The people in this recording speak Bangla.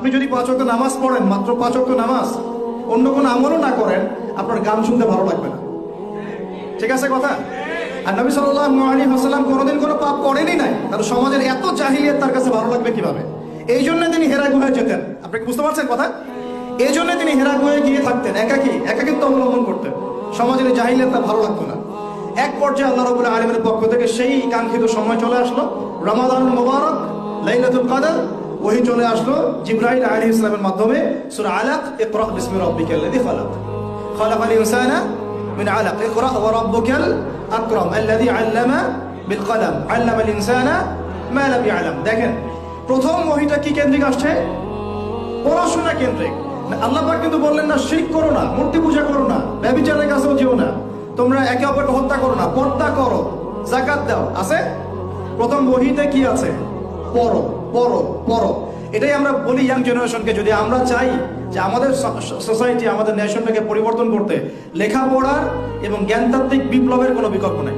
আপনি যদি 5 ওয়াক্ত নামাজ পড়েন, মাত্র 5 ওয়াক্ত নামাজ, অন্য কোনো আমলও না করেন, আপনার গান শুনতে ভালো লাগবে না। ঠিক আছে কথা? আর নবী সাল্লাল্লাহু আলাইহি ওয়াসাল্লাম কোনোদিন কোনো পাপ করেনই নাই, তাহলে সমাজের এত জাহিলিয়াত তার কাছে ভালো লাগবে কিভাবে? এই জন্য তিনি হেরা গুহায় যেতেন। আপনি কি বুঝতে পারছেন কথা? এই জন্য তিনি হেরা গুহায় গিয়ে থাকতেন, একাকিত্ব অবলম্বন করতেন। সমাজের জাহিলিয়াত তার ভালো লাগতো না। এক পর্যায়ে আল্লাহ রাব্বুল আলামিনের পক্ষ থেকে সেই কাঙ্ক্ষিত সময় চলে আসলো, রমাদানুল মুবারক, লাইলাতুল কদর। ওহী চলে আসলো জিবরাইল আলাইহিস সালামের মাধ্যমে, সূরা আলাক, ইকরা বিসমি রাব্বিকাল্লাযী খালাক, খালাকাল ইনসানা মিন আলাক, ইকরা ওয়া রাব্বুকাল আকরাম আল্লাযী আল্লামা বিল কলম, আল্লামাল ইনসানা মা লাম ইয়ালাম। দেখেন, প্রথম ওহীটা কি কেন্দ্রিক আসছে? পড়াশোনা কেন্দ্রিক। আল্লাহ পাক কিন্তু বললেন না শিরক করো না, মূর্তি পূজা করো না, ব্যভিচারের কাছেও যেও না, তোমরা একে অপরকে হত্যা করো না, পর্দা করো, যাকাত দাও। আছে প্রথম ওহীতে কি আছে? পড়ো পড়ো পড়ো। এটাই আমরা বলি ইয়াং জেনারেশনকে, যদি আমরা চাই যে আমাদের সোসাইটি, আমাদের নেশনটাকে পরিবর্তন করতে, লেখাপড়ার এবং জ্ঞানতাত্ত্বিক বিপ্লবের কোনো বিকল্প নেই।